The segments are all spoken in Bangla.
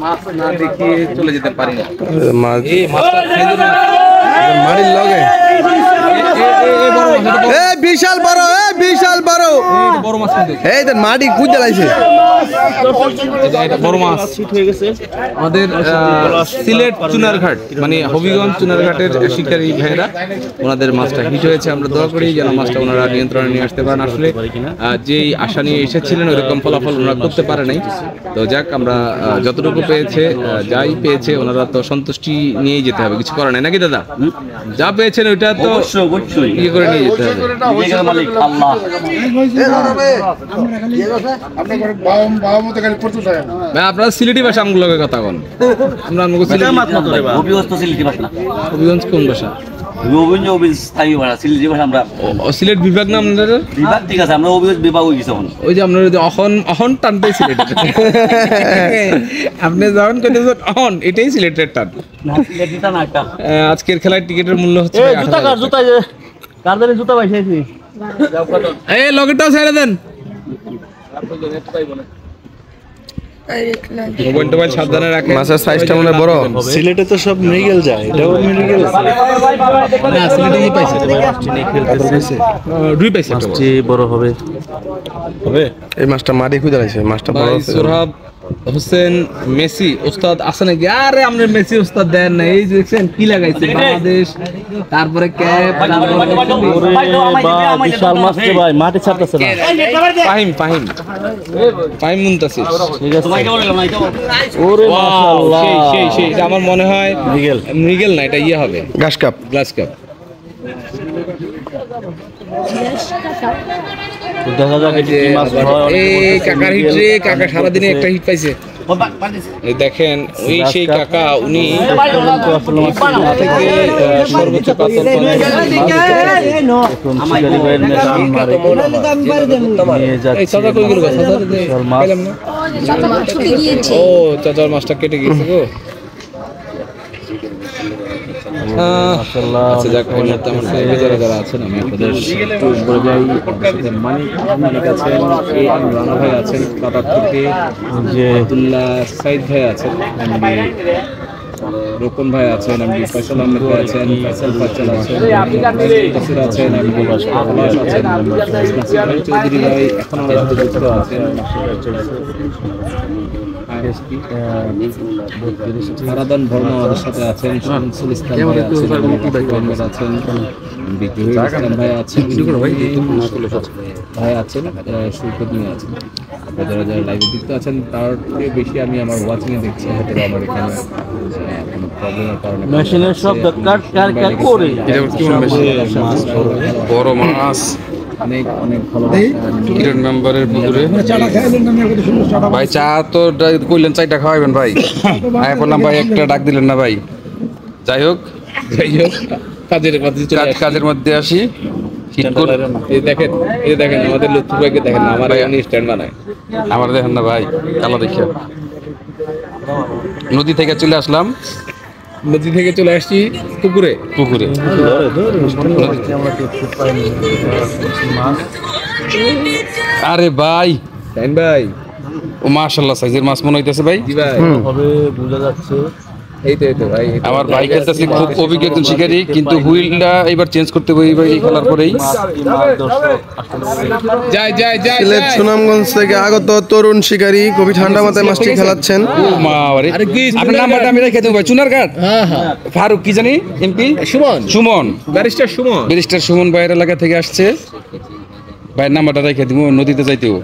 মাছ না দেখিয়ে চলে যেতে পারি না। মাড়ির লগে বিশাল বড়, বিশাল বড় বড় মাছ। এই দেন মাটি খুঁজে লাইছে বড় মাছ হয়ে গেছে। আমাদের সিলেট চুনারঘাট মানে হবিগঞ্জ চুনারঘাটের শিকারী ভাইয়েরা ওনাদের মাছটা হিট হয়েছে। আমরা দোয়া করি যেন মাছটা ওনারা নিয়ন্ত্রণে নিয়ে আসতে পারেন। আসলে যেই আশা নিয়ে এসেছিলেন ওইরকম ফলাফল ওনারা করতে পারে নাই। তো যাক, আমরা যতটুকু পেয়েছে যাই পেয়েছে ওনারা তো সন্তুষ্টি নিয়েই যেতে হবে, কিছু করার নাই নাকি দাদা? যা পেয়েছেন ওইটা তো ইয়ে করে নিয়ে যেতে হবে। আপনারা সিলেটি ভাষা আমগুলো কথা বলেন। আমরা হবিগঞ্জ কোন ভাষা? সিলেট বিভাগ না আপনাদের? ঠিক আছে, আমরা বিভাগ হয়ে গেছি। ওই যে আপনার অহন টানটাই সিলেট। আপনি যখন কেটেছেন অহন, এটাই সিলেটের টান। আজকের খেলায় টিকিটের মূল্য হচ্ছে জুতা পাইছি। এই লগেটাও ছেড়ে দেন। মোবাইল টোবাইল সাবধানে রাখেন। মাছের সাইজটা মনে বড়। সিলেটে তো সব মৃগেল যায়, এটাও মৃগেল। না, সিলেটেই পাইছে। দুই পাইছে। মাছটি বড় হবে। এই মাছটা মাটি খুঁজে লাইছে, মাছটা বড় আছে। সোহরাব হোসেন মেসি ওস্তাদ আছে নাকি? আরে আমরা মেসি ওস্তাদ দেন না। এই দেখছেন কি লাগাইছে বাংলাদেশ, তারপরে ক্যাপ, বিশাল মাছ রে ভাই, মাটি ছাড়তেছে না। ফাহিম মুনতাসির। ঠিক আছে, ওরে মাশাআল্লাহ, সেই এটা আমার মনে হয় মৃগেল না, এটা ইয়ে হবে ঘাস কাপ। Glass cup. দেখা যাক এই মাছ এই কাকার হিট রে, কাকা সারাদিনে একটা হিট পাইছে। এই দেখেন ওই সেই কাকা, উনি সর্বোচ্চ কাতল ও চাচার মাছটা কেটে গিয়েছে গো। আচ্ছা যাক, যারা আছেন আমি আপনাদের মানিক আছেন, রানা ভাই আছেন, কাটার থেকে যে আব্দুল্লাহ সাইদ ভাই আছেন, রোকন ভাই আছেন, ফয়সাল আহমেদ ভাই আছেন, ফয়সাল ফাইসাল আছেন, কাসির আছেন, আছেন, চৌধুরী ভাই এখন আমাদের সাথে যুক্ত আছেন, আরাদান ভর্মা আমাদের সাথে আছেন, শামসুল ইসলাম ভাই আছেন, বিজহুল ইসলাম ভাই আছেন, ভাই আছেন, সুলতান মিয়া আছেন। যারা যারা লাইভে যুক্ত আছেন তার থেকে বেশি আমি আমার ওয়াচিংয়ে দেখছি, হয়তো আমার এখানে কোনো প্রবলেমের কারণে মেশিনের শব্দ কাট করে বড় মাছ অনেক ভালো কিরণ মেম্বারের পুকুরে। ভাই চা তো কইলেন 4টা খাওয়াইবেন ভাই, আয় বললাম ভাই একটা ডাক দিলেন না ভাই। যাই হোক কাজের মধ্যে আসি। এই দেখেন আমাদের লুৎফু ভাইকে দেখেন না, আমার স্ট্যান্ড বানায়, আমার দেখেন না ভাই কালো দেখিয়া। নদী থেকে চলে আসলাম, নদী থেকে চলে আসছি পুকুরে। আরে ভাই ভাই, ও মাশাআল্লাহ সাইজের মাছ মনে হইতেছে ভাই। জি ভাই, হবে বোঝা যাচ্ছে। এই তো ভাই, আমার ভাই খেলতেছে খুব অভিজ্ঞ একজন শিকারী, কিন্তু হুইলটা এবার চেঞ্জ করতে হবে এই খেলার পরেই। সিলেট সুনামগঞ্জ থেকে আগত তরুণ শিকারী কবি ঠান্ডা মাথায় মাছটি খেলাচ্ছেন। আপনার নাম্বারটা আমি রেখে দেবো ভাই। চুনারঘাট ফারুক কি জানি এমপি সুমন, ব্যারিস্টার সুমন ভাইয়ের এলাকা থেকে আসছে। ভাইয়ের নাম্বারটা রেখে দিব, নদীতে যাইতেও।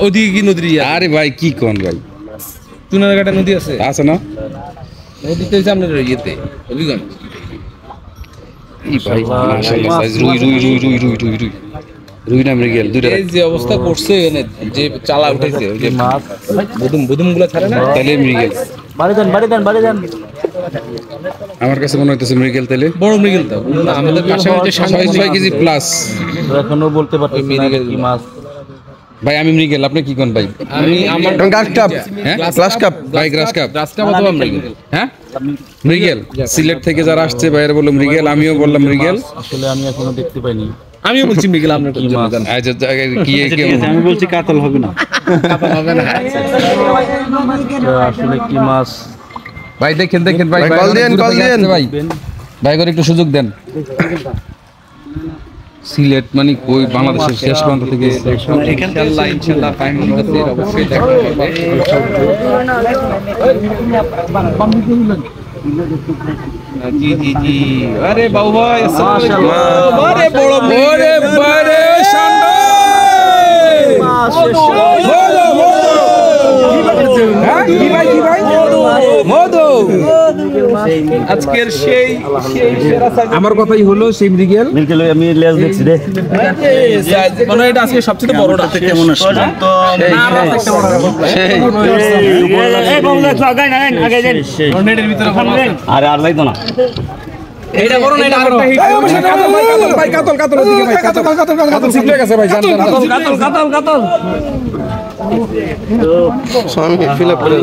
ওদিকে কি নদী? আরে ভাই কি কোন ভাই, চুনারঘাটে নদী আছে না? নদীতে আপনার ইয়েতে হবিগঞ্জ। রুই না মৃগেল দুইটা। এই যে অবস্থা করছে এখানে, যে চালা উঠেছে, ওই যে মাছ বুদুম গুলো ছাড়ে না, তাহলে মৃগেল। বাড়ি দেন। আমার কাছে মনে হইতেছে মৃগেল, তাহলে বড় মৃগেল তো না, আমাদের পাশাপাশি 6 কেজি প্লাস। এখনো বলতে পারছি না কি মাছ। ভাই আমি মৃগেল, আপনি কি কোন ভাই? আমি আমার গ্লাস কাপ, গ্লাস কাপ ভাই, গ্লাস কাপ অথবা মৃগেল। হ্যাঁ মৃগেল। সিলেট থেকে যারা আসছে ভাইয়েরা বললো মৃগেল, আমিও বললাম মৃগেল। আসলে আমি এখনো দেখতে পাইনি। আমিও বলছি মৃগেল আপনার কি মাছ? আচ্ছা কি আমি বলছি কাতল হবে না। আসলে কি মাছ? ভাই দেখেন ভাই ভাই, কল দেন, কল দেন। ভাই ভাই করে একটু সুযোগ দেন। সিলেট মানে কই বাংলাদেশের শেষ প্রান্ত থেকে ইনশাআল্লাহ ফাইনাল মেসের অবশ্যই দেখা হবে। জি আরে বাবু ভাই আসসালামু আলাইকুম। আরে বড় বড় শান্ত কি ভাই মধু আজকের সেই আমার কথাই হলো সেই মৃগেল মিলকে লই আমি লেজ দেখছি রে। মানে এটা আজকে সবচেয়ে বড়টা কেমন আসছে? নেটের ভিতরে আরে আর লাইতো না। এটা বড় না, এটা আরেকটা হিট ভাই কাতল ওদিকে ভাই কাতল সিপলে গেছে ভাই জান কাতল আমি ফিল আপ করে